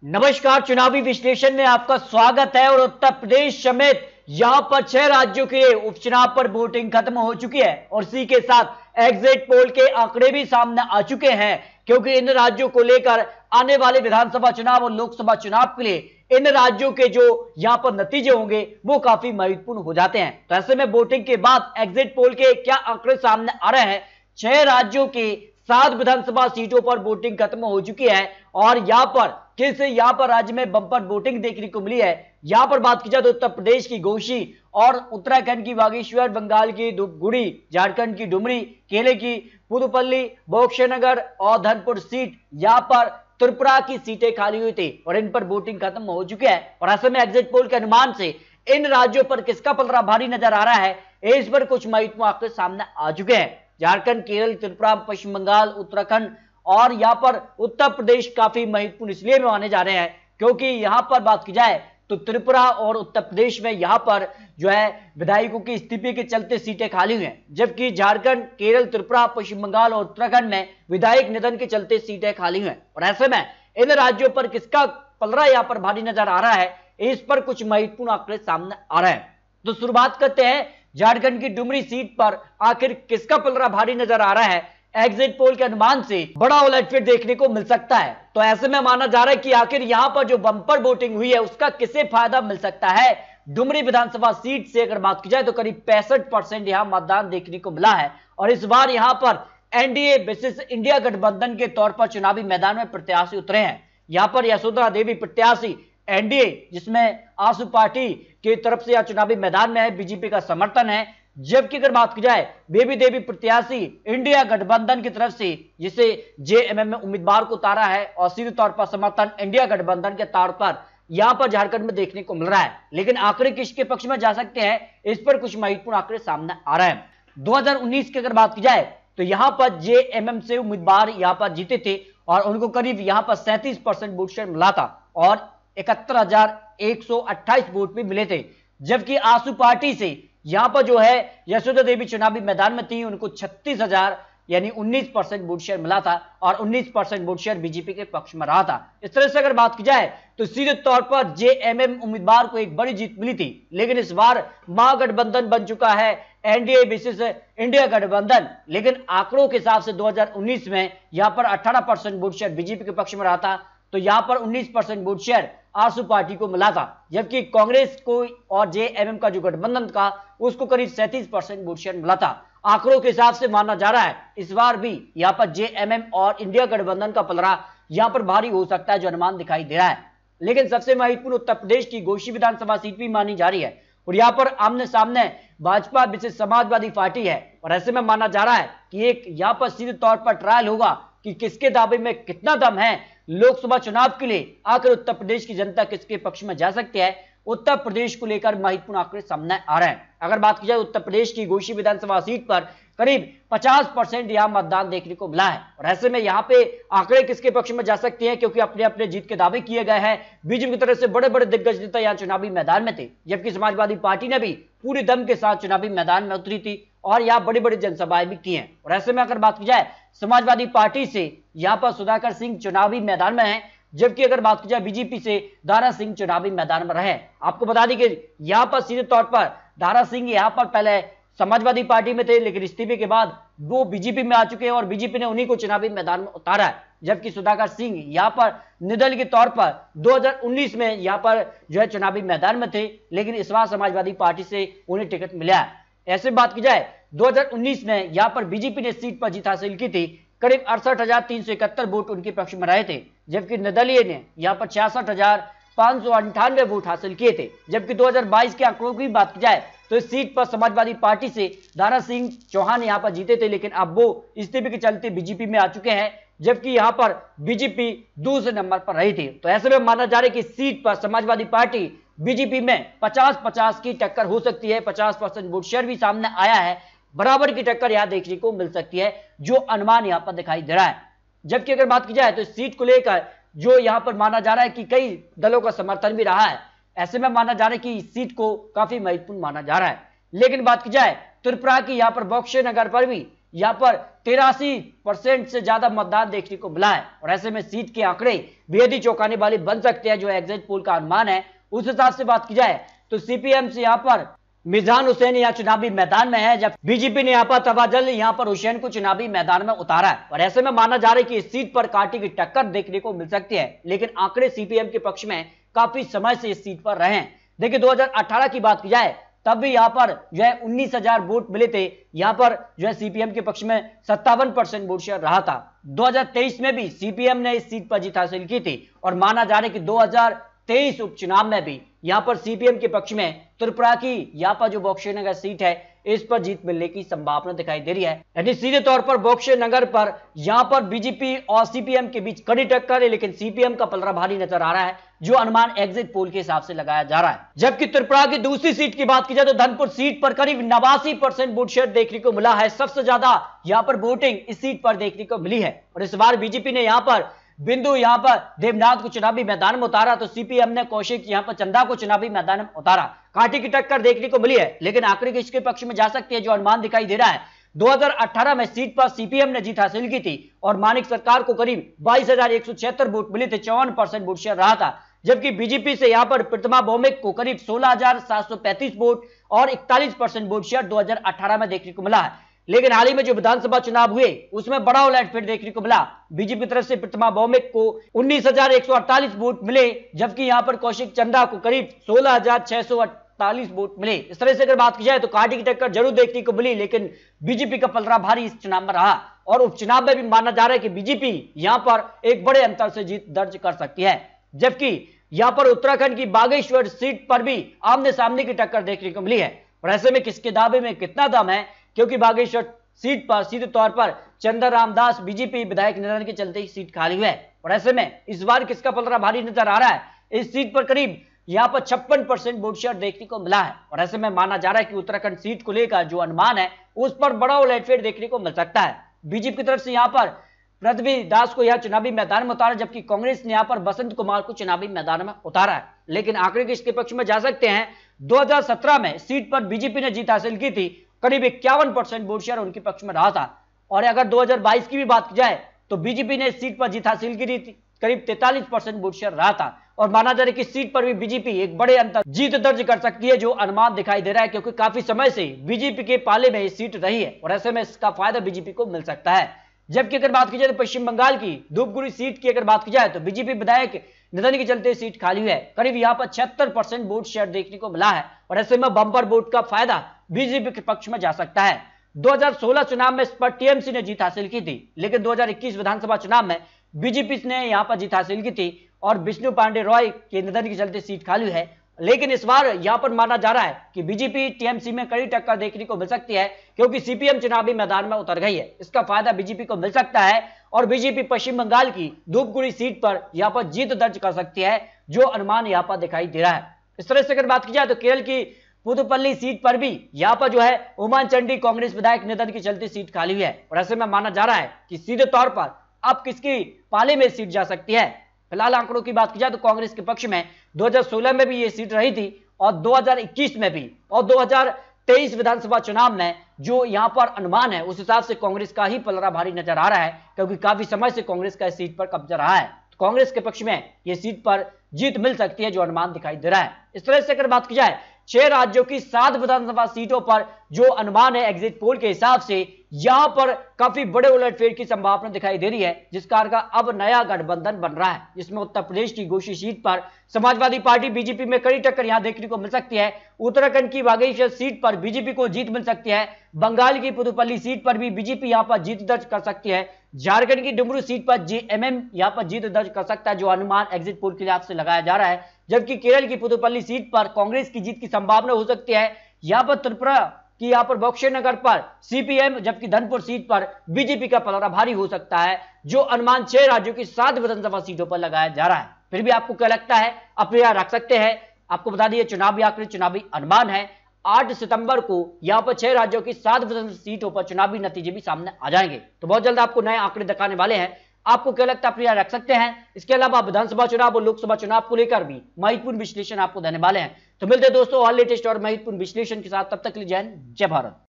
नमस्कार, चुनावी विश्लेषण में आपका स्वागत है। और उत्तर प्रदेश समेत यहां पर 6 राज्यों के उपचुनाव पर वोटिंग खत्म हो चुकी है और इसी के साथ एग्जिट पोल के आंकड़े भी सामने आ चुके हैं, क्योंकि इन राज्यों को लेकर आने वाले विधानसभा चुनाव और लोकसभा चुनाव के लिए इन राज्यों के जो यहां पर नतीजे होंगे वो काफी महत्वपूर्ण हो जाते हैं। तो ऐसे में वोटिंग के बाद एग्जिट पोल के क्या आंकड़े सामने आ रहे हैं। 6 राज्यों की 7 विधानसभा सीटों पर वोटिंग खत्म हो चुकी है और यहां पर राज्य में बंपर वोटिंग देखने को मिली है। यहां पर बात की जाए तो उत्तर प्रदेश की घोसी और उत्तराखंड की बागेश्वर, बंगाल की धूपगुड़ी, झारखंड की डुमरी, केले की पुदुपल्ली, बक्सर और धनपुर सीट, यहां पर त्रिपुरा की सीटें खाली हुई थी और इन पर वोटिंग खत्म हो चुकी है। और ऐसे में एग्जिट पोल के अनुमान से इन राज्यों पर किसका पलड़ा भारी नजर आ रहा है, इस पर कुछ महत्वपूर्ण आंकड़े सामने आ चुके हैं। झारखंड, केरल, त्रिपुरा, पश्चिम बंगाल, उत्तराखंड और यहां पर उत्तर प्रदेश काफी महत्वपूर्ण इसलिए माने जा रहे हैं क्योंकि यहां पर बात की जाए तो त्रिपुरा और उत्तर प्रदेश में यहां पर जो है विधायकों की इस्तीफे के चलते सीटें खाली हुई हैं, जबकि झारखंड, केरल, त्रिपुरा, पश्चिम बंगाल और उत्तराखंड में विधायक निधन के चलते सीटें खाली हुई हैं। और ऐसे में इन राज्यों पर किसका पलड़ा यहां पर भारी नजर आ रहा है, इस पर कुछ महत्वपूर्ण आंकड़े सामने आ रहे हैं। तो शुरुआत करते हैं झारखंड की डुमरी सीट पर आखिर किसका पलड़ा भारी नजर आ रहा है। एग्जिट पोल के अनुमान से बड़ा उलटफेर देखने को मिल सकता है। तो ऐसे में माना जा रहा है कि आखिर यहां पर जो बंपर वोटिंग हुई है उसका किसे फायदा मिल सकता है। डुमरी विधानसभा सीट से अगर बात की जाए तो करीब 65% यहां मतदान देखने को मिला है और इस बार यहां पर एनडीए बेसिस इंडिया गठबंधन के तौर पर चुनावी मैदान में प्रत्याशी उतरे हैं। यहां पर यशोधरा देवी प्रत्याशी एनडीए, जिसमें आसू पार्टी की तरफ से यह चुनावी मैदान में है, बीजेपी का समर्थन है, जबकि अगर बात की जाए बेबी देवी प्रत्याशी इंडिया गठबंधन की तरफ से जिसे जेएमएम में उम्मीदवार को उतारा है और सीधे तौर पर समर्थन इंडिया गठबंधन के तौर पर यहां पर झारखंड में देखने को मिल रहा है। लेकिन आंकड़े किसके पक्ष में जा सकते हैं, इस पर कुछ महत्वपूर्ण आंकड़े सामने आ रहे हैं। 2019 की अगर बात की जाए तो यहां पर जेएमएम से उम्मीदवार यहां पर जीते थे और उनको करीब यहां पर 37% वोट शेयर मिला था और 71,128 वोट भी मिले थे, जबकि आसू पार्टी से यहां पर जो है यशोदा देवी चुनावी मैदान में थी, उनको 36,000 यानी 19% वोट शेयर मिला था और 19% वोट शेयर बीजेपी के पक्ष में रहा था। इस तरह से अगर बात की जाए तो सीधे तौर पर जेएमएम उम्मीदवार को एक बड़ी जीत मिली थी, लेकिन इस बार महागठबंधन बन चुका है एनडीए बेसिस इंडिया गठबंधन। लेकिन आंकड़ों के हिसाब से 2019 में यहां पर 18% वोट शेयर बीजेपी के पक्ष में रहा था, तो यहां पर 19% वोट शेयर आसू पार्टी को मिला था, जबकि कांग्रेस को और जेएमएम का जो गठबंधन था उसको करीब 37% वोट शेयर मिला था। आंकड़ों के हिसाब से माना जा रहा है इस बार भी यहां पर जेएमएम और इंडिया गठबंधन का पलड़ा यहां पर भारी हो सकता है, जो अनुमान दिखाई दे रहा है। लेकिन सबसे महत्वपूर्ण उत्तर प्रदेश की घोसी विधानसभा सीट भी मानी जा रही है और यहां पर आमने सामने भाजपा विशेष समाजवादी पार्टी है और ऐसे में माना जा रहा है कि एक यहां पर सीधे तौर पर ट्रायल होगा कि किसके दावे में कितना दम है। लोकसभा चुनाव के लिए आखिर उत्तर प्रदेश की जनता किसके पक्ष में जा सकती है, उत्तर प्रदेश को लेकर महत्वपूर्ण आंकड़े सामने आ रहे हैं। अगर बात की जाए उत्तर प्रदेश की घोसी विधानसभा सीट पर करीब 50% यहां मतदान देखने को मिला है और ऐसे में यहां पे आंकड़े किसके पक्ष में जा सकते हैं, क्योंकि अपने अपने जीत के दावे किए गए हैं। बीजेपी की तरफ से बड़े बड़े दिग्गज नेता यहां चुनावी मैदान में थे, जबकि समाजवादी पार्टी ने भी पूरी दम के साथ चुनावी मैदान में उतरी थी और यहां बड़ी बड़ी जनसभाएं भी की हैं। और ऐसे में अगर बात की जाए समाजवादी पार्टी से यहां पर सुधाकर सिंह चुनावी मैदान में है, जबकि अगर बात की जाए बीजेपी से दारा सिंह चुनावी मैदान में रहे। आपको बता दें कि यहां पर सीधे तौर पर दारा सिंह यहां पर पहले समाजवादी पार्टी में थे, लेकिन इस्तीफे के बाद वो बीजेपी में आ चुके हैं और बीजेपी ने उन्हीं को चुनावी मैदान में उतारा है, जबकि सुधाकर सिंह यहां पर निर्दलीय के तौर पर 2019 में यहां पर जो है चुनावी मैदान में थे, लेकिन इस बार समाजवादी पार्टी से उन्हें टिकट मिला है। ऐसे बात की जाए 2019 में यहां पर बीजेपी ने सीट पर जीत हासिल की थी, करीब 68,371 वोट उनके पक्ष में रहे थे, जबकि निर्दलीय ने यहां पर 66,598 वोट हासिल किए थे। जबकि 2022 के आंकड़ों की बात की जाए तो इस सीट पर समाजवादी पार्टी से दारा सिंह चौहान यहां पर जीते थे, लेकिन अब वो इस्तीफे के चलते बीजेपी में आ चुके हैं, जबकि यहां पर बीजेपी दूसरे नंबर पर रही थी। तो ऐसे में माना जा रहा है कि सीट पर समाजवादी पार्टी बीजेपी में 50-50 की टक्कर हो सकती है। 50% वोट शेयर भी सामने आया है, बराबर की टक्कर यहां देखने को मिल सकती है, जो अनुमान यहां पर दिखाई दे रहा है। जबकि अगर बात की जाए तो इस सीट को लेकर जो यहां पर माना जा रहा है कि कई दलों का समर्थन भी रहा है, ऐसे में माना जा रहा है कि इस सीट को काफी महत्वपूर्ण माना जा रहा है। लेकिन बात की जाए त्रिपुरा की यहां पर बक्सर नगर पर भी यहाँ पर 83% से ज्यादा मतदान देखने को मिला है। और ऐसे में सीट के आंकड़े बेहद ही चौंकाने वाले बन सकते हैं, जो एग्जिट पोल का अनुमान है उस हिसाब से बात की जाए तो सीपीएम से यहाँ पर मिजान हुसैन यहाँ चुनावी मैदान में है, जब बीजेपी ने यहाँ पर तबादल यहाँ पर हुसैन को चुनावी मैदान में उतारा है। और ऐसे में माना जा रहा है कि इस सीट पर कांटे की टक्कर देखने को मिल सकती है, लेकिन आंकड़े सीपीएम के पक्ष में काफी समय से इस सीट पर रहे हैं। देखिए 2018 की बात की जाए तब भी यहाँ पर जो है 19,000 वोट मिले थे, यहाँ पर जो है सीपीएम के पक्ष में 57% वोट शेयर रहा था। 2023 में भी सीपीएम ने इस सीट पर जीत हासिल की थी और माना जा रहा है कि 2023 उपचुनाव में भी यहाँ पर सीपीएम के पक्ष में त्रिपुरा की यहाँ पर जो बॉक्सनगर सीट है इस पर जीत मिलने की संभावना दिखाई दे रही है। यानी सीधे तौर पर बॉक्सनगर पर यहाँ पर बीजेपी और सीपीएम के बीच कड़ी टक्कर है, लेकिन सीपीएम का पलड़ा भारी नजर आ रहा है, जो अनुमान एग्जिट पोल के हिसाब से लगाया जा रहा है। जबकि त्रिपुरा की दूसरी सीट की बात की जाए तो धनपुर सीट पर करीब 89% वोट शेयर देखने को मिला है। सबसे ज्यादा यहाँ पर वोटिंग इस सीट पर देखने को मिली है और इस बार बीजेपी ने यहाँ पर बिंदु यहाँ पर देवनाथ को चुनावी मैदान में उतारा तो सीपीएम ने कौशिक यहाँ पर चंदा को चुनावी मैदान में उतारा। कांटे की टक्कर देखने को मिली है, लेकिन आंकड़े किसके पक्ष में जा सकती है, जो अनुमान दिखाई दे रहा है 2018 में सीट पर सीपीएम ने जीत हासिल की थी और मानिक सरकार को करीब 22,176 वोट मिले थे, 54% वोट शेयर रहा था। जबकि बीजेपी से यहाँ पर प्रतिमा भौमिक को करीब 16,735 वोट और 41% वोट शेयर 2018 में देखने को मिला है। लेकिन हाल ही में जो विधानसभा चुनाव हुए उसमें बड़ा उलटफेर देखने को मिला। बीजेपी तरफ से प्रतिमा भौमिक को 19,148 वोट मिले, जबकि यहां पर कौशिक चंदा को करीब 16,648 वोट मिले। इस तरह से अगर बात की जाए तो कांटे की टक्कर जरूर देखने को मिली, लेकिन बीजेपी का पलड़ा भारी इस चुनाव में रहा और उपचुनाव में भी माना जा रहा है कि बीजेपी यहां पर एक बड़े अंतर से जीत दर्ज कर सकती है। जबकि यहां पर उत्तराखंड की बागेश्वर सीट पर भी आमने सामने की टक्कर देखने को मिली है और ऐसे में किसके दावे में कितना दम है, क्योंकि बागेश्वर सीट पर सीधे तौर पर चंद्र रामदास बीजेपी विधायक निधन के चलते ही सीट खाली हुई है और ऐसे में इस बार किसका पलड़ा भारी नजर आ रहा है। इस सीट पर करीब यहां पर 56% वोट शेयर देखने को मिला है और ऐसे में माना जा रहा है कि उत्तराखंड सीट को लेकर जो अनुमान है उस पर बड़ा उलटफेर देखने को मिल सकता है। बीजेपी की तरफ से यहां पर पृथ्वी दास को यह चुनावी मैदान में उतारा, जबकि कांग्रेस ने यहां पर बसंत कुमार को चुनावी मैदान में उतारा है। लेकिन आंकड़े किसके पक्ष में जा सकते हैं, 2017 में सीट पर बीजेपी ने जीत हासिल की थी, करीब 51% वोट शेयर उनके पक्ष में रहा था और अगर 2022 की भी बात की जाए तो बीजेपी ने इस सीट पर जीत हासिल की थी, करीब 43% वोट शेयर रहा था और माना जा रहा है कि सीट पर भी बीजेपी एक बड़े अंतर जीत दर्ज कर सकती है, जो अनुमान दिखाई दे रहा है, क्योंकि काफी समय से बीजेपी के पाले में इस सीट रही है और ऐसे में इसका फायदा बीजेपी को मिल सकता है। जबकि अगर बात की जाए तो पश्चिम बंगाल की धूपगुड़ी सीट की अगर बात की जाए तो बीजेपी विधायक निधन के चलते सीट खाली हुई है, करीब यहां पर 76% वोट शेयर देखने को मिला है और ऐसे में बम्पर वोट का फायदा बीजेपी के पक्ष में जा सकता है। 2016 चुनाव में इस पर टीएमसी ने जीत हासिल की थी, लेकिन 2021 विधानसभा चुनाव में बीजेपी ने यहां पर जीत हासिल की थी और विष्णु पांडे रॉय के निधन के चलते सीट खाली है। लेकिन इस बार यहां पर माना जा रहा है कि बीजेपी टीएमसी में कड़ी टक्कर देखने को मिल सकती है, क्योंकि सीपीएम चुनावी मैदान में उतर गई है। इसका फायदा बीजेपी को मिल सकता है और बीजेपी पश्चिम बंगाल की धूपगुड़ी सीट पर यहां पर जीत दर्ज कर सकती है, जो अनुमान यहां पर दिखाई दे रहा है। इस तरह से अगर बात की जाए तो केरल की पुदुपल्ली सीट पर भी यहां पर जो है उमान चंडी कांग्रेस विधायक निधन के चलते सीट खाली हुई है और ऐसे में माना जा रहा है कि सीधे तौर पर अब किसकी पाले में सीट जा सकती है। फिलहाल आंकड़ों की बात की जाए तो कांग्रेस के पक्ष में 2016 में भी ये सीट रही थी और 2021 में भी और 2023 विधानसभा चुनाव में जो यहां पर अनुमान है उस हिसाब से कांग्रेस का ही पलड़ा भारी नजर आ रहा है, क्योंकि काफी समय से कांग्रेस का इस सीट पर कब्जा रहा है। तो कांग्रेस के पक्ष में यह सीट पर जीत मिल सकती है, जो अनुमान दिखाई दे रहा है। इस तरह से अगर बात की जाए 6 राज्यों की 7 विधानसभा सीटों पर जो अनुमान है एग्जिट पोल के हिसाब से यहां पर काफी बड़े उलटफेर की संभावना दिखाई दे रही है, जिस कारण का अब नया गठबंधन बन रहा है, जिसमें उत्तर प्रदेश की गोशी सीट पर समाजवादी पार्टी बीजेपी में कड़ी टक्कर यहां देखने को मिल सकती है। उत्तराखंड की बागेश्वर सीट पर बीजेपी को जीत मिल सकती है। बंगाल की पुदुपल्ली सीट पर भी बीजेपी यहां पर जीत दर्ज कर सकती है। झारखंड की डुमरू सीट पर जेएमएम यहां पर जीत दर्ज कर सकता है, जो अनुमान एग्जिट पोल के हिसाब से लगाया जा रहा है। जबकि केरल की पुदुपल्ली सीट पर कांग्रेस की जीत की संभावना हो सकती है। यहां पर त्रिपुरा की यहां पर बॉक्सनगर पर सीपीएम, जबकि धनपुर सीट पर बीजेपी का पलड़ा भारी हो सकता है, जो अनुमान 6 राज्यों की 7 विधानसभा सीटों पर लगाया जा रहा है। फिर भी आपको क्या लगता है, अपने यहां रख सकते हैं। आपको बता दिए चुनावी आंकड़े, चुनावी अनुमान है 8 सितंबर को यहां पर 6 राज्यों की 7 विधानसभा सीटों पर चुनावी नतीजे भी सामने आ जाएंगे। तो बहुत जल्द आपको नए आंकड़े दिखाने वाले हैं। आपको क्या लगता है, अपने यहां रख सकते हैं। इसके अलावा विधानसभा चुनाव और लोकसभा चुनाव को लेकर भी महत्वपूर्ण विश्लेषण आपको देने वाले हैं। तो मिलते हैं दोस्तों और लेटेस्ट और महत्वपूर्ण विश्लेषण के साथ। तब तक के लिए जय हिंद, जय भारत।